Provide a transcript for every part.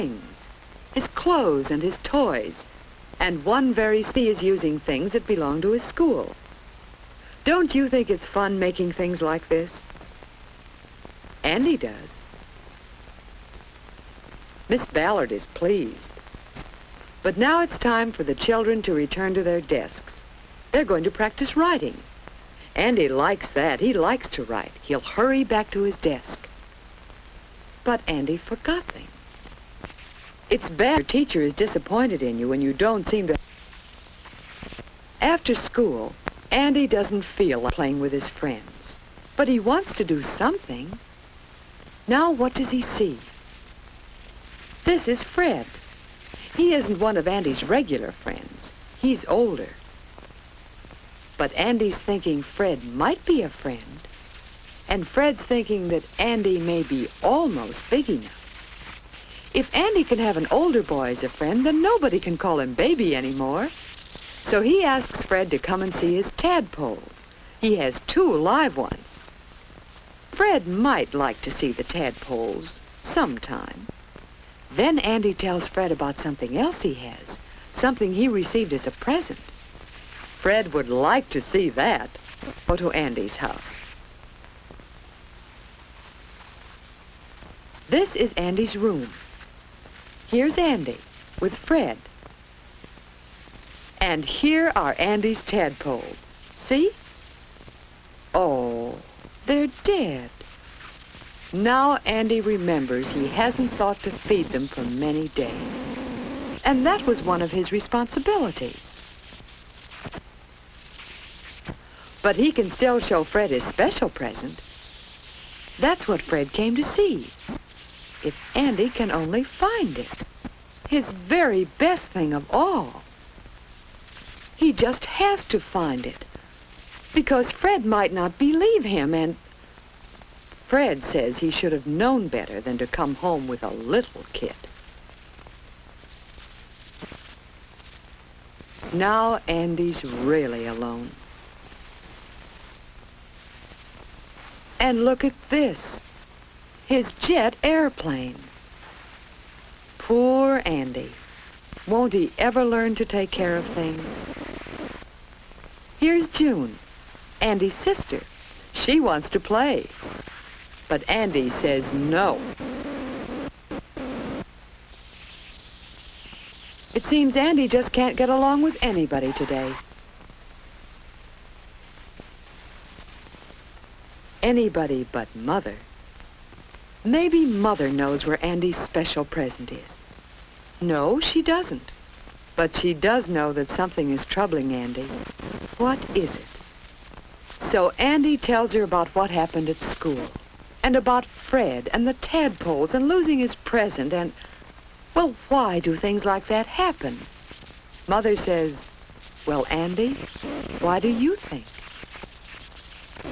things, his clothes and his toys, and one very he is using things that belong to his school. Don't you think it's fun making things like this? Andy does. Miss Ballard is pleased. But now it's time for the children to return to their desks. They're going to practice writing. Andy likes that. He likes to write. He'll hurry back to his desk. But Andy forgot things. It's bad your teacher is disappointed in you when you don't seem to... After school, Andy doesn't feel like playing with his friends. But he wants to do something. Now what does he see? This is Fred. He isn't one of Andy's regular friends. He's older. But Andy's thinking Fred might be a friend. And Fred's thinking that Andy may be almost big enough. If Andy can have an older boy as a friend, then nobody can call him baby anymore. So he asks Fred to come and see his tadpoles. He has 2 live ones. Fred might like to see the tadpoles sometime. Then Andy tells Fred about something else he has, something he received as a present. Fred would like to see that. Go to Andy's house. This is Andy's room. Here's Andy with Fred. And here are Andy's tadpoles. See? Oh, they're dead. Now Andy remembers he hasn't thought to feed them for many days. And that was one of his responsibilities. But he can still show Fred his special present. That's what Fred came to see. If Andy can only find it. His very best thing of all. He just has to find it. Because Fred might not believe him, and Fred says he should have known better than to come home with a little kid. Now Andy's really alone. And look at this. His jet airplane. Poor Andy. Won't he ever learn to take care of things? Here's June, Andy's sister. She wants to play. But Andy says no. It seems Andy just can't get along with anybody today. Anybody but Mother. Maybe Mother knows where Andy's special present is. No, she doesn't. But she does know that something is troubling Andy. What is it? So Andy tells her about what happened at school. And about Fred and the tadpoles and losing his present and... Well, why do things like that happen? Mother says, well, Andy, why do you think?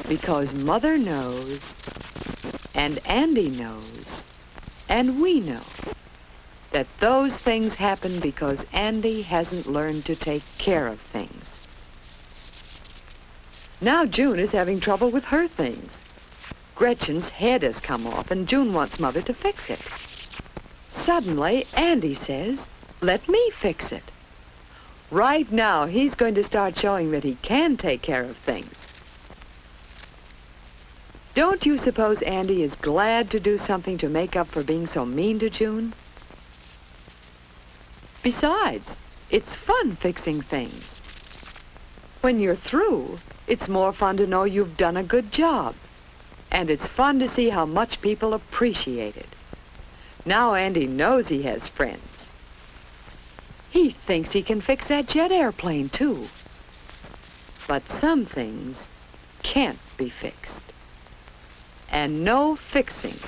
Because Mother knows, and Andy knows, and we know that those things happen because Andy hasn't learned to take care of things. Now June is having trouble with her things. Gretchen's head has come off, and June wants Mother to fix it. Suddenly, Andy says, let me fix it. Right now, he's going to start showing that he can take care of things. Don't you suppose Andy is glad to do something to make up for being so mean to June? Besides, it's fun fixing things. When you're through, it's more fun to know you've done a good job. And it's fun to see how much people appreciate it. Now Andy knows he has friends. He thinks he can fix that jet airplane, too. But some things can't be fixed. And no fixing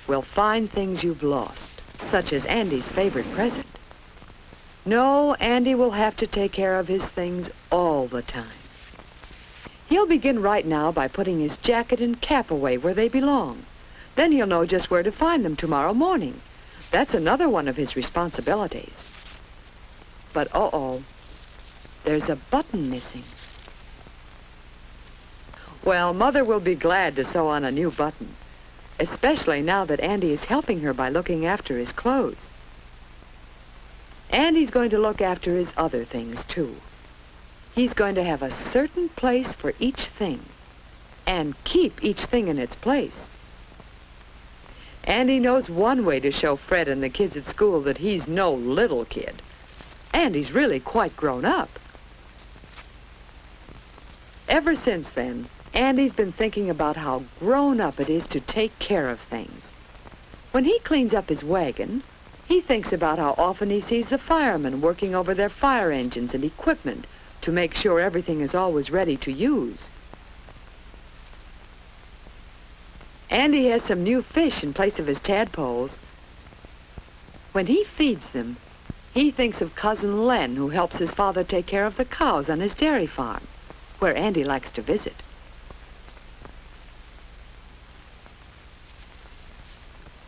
will find things you've lost, such as Andy's favorite present. No, Andy will have to take care of his things all the time. He'll begin right now by putting his jacket and cap away where they belong. Then he'll know just where to find them tomorrow morning. That's another one of his responsibilities. But uh-oh, there's a button missing. Well, Mother will be glad to sew on a new button, especially now that Andy is helping her by looking after his clothes. And he's going to look after his other things, too. He's going to have a certain place for each thing and keep each thing in its place. And he knows one way to show Fred and the kids at school that he's no little kid. And he's really quite grown up. Ever since then, Andy's been thinking about how grown up it is to take care of things. When he cleans up his wagon, he thinks about how often he sees the firemen working over their fire engines and equipment to make sure everything is always ready to use. Andy has some new fish in place of his tadpoles. When he feeds them, he thinks of Cousin Len, who helps his father take care of the cows on his dairy farm, where Andy likes to visit.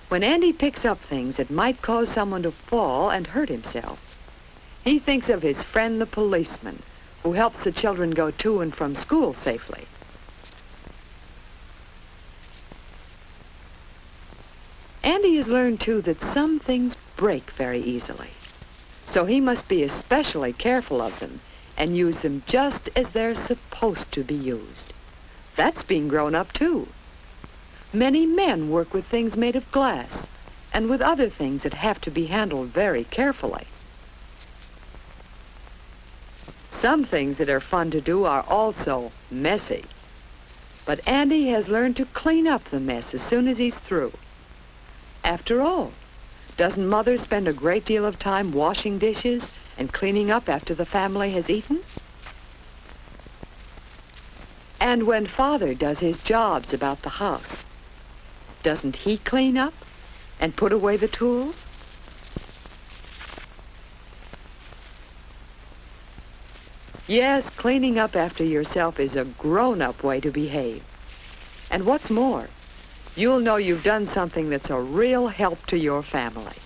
When Andy picks up things that might cause someone to fall and hurt himself, he thinks of his friend the policeman, who helps the children go to and from school safely. Andy has learned, too, that some things break very easily. So he must be especially careful of them and use them just as they're supposed to be used. That's being grown up, too. Many men work with things made of glass and with other things that have to be handled very carefully. Some things that are fun to do are also messy. But Andy has learned to clean up the mess as soon as he's through. After all, doesn't Mother spend a great deal of time washing dishes and cleaning up after the family has eaten? And when Father does his jobs about the house, doesn't he clean up and put away the tools? Yes, cleaning up after yourself is a grown-up way to behave. And what's more, you'll know you've done something that's a real help to your family.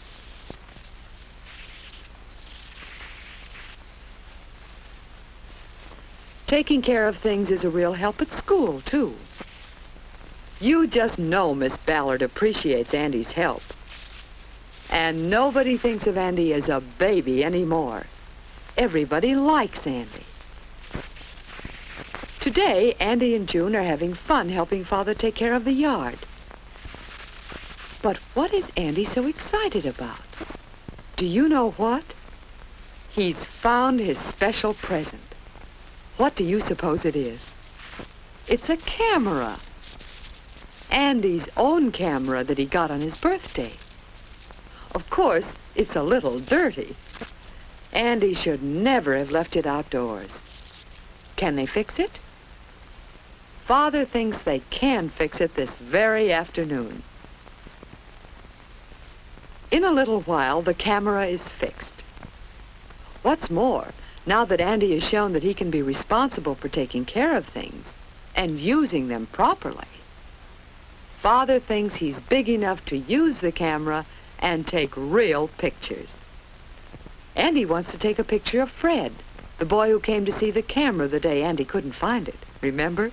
Taking care of things is a real help at school, too. You just know Miss Ballard appreciates Andy's help. And nobody thinks of Andy as a baby anymore. Everybody likes Andy. Today, Andy and June are having fun helping Father take care of the yard. But what is Andy so excited about? Do you know what? He's found his special present. What do you suppose it is? It's a camera. Andy's own camera that he got on his birthday. Of course, it's a little dirty. Andy should never have left it outdoors. Can they fix it? Father thinks they can fix it this very afternoon. In a little while, the camera is fixed. What's more, now that Andy has shown that he can be responsible for taking care of things and using them properly, Father thinks he's big enough to use the camera and take real pictures. Andy wants to take a picture of Fred, the boy who came to see the camera the day Andy couldn't find it. Remember?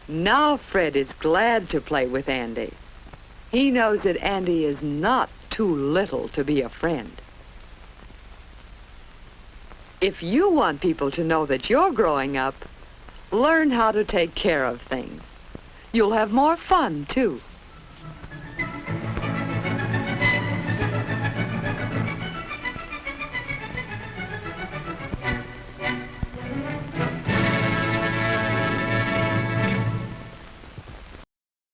Now Fred is glad to play with Andy. He knows that Andy is not too little to be a friend. If you want people to know that you're growing up, learn how to take care of things. You'll have more fun, too.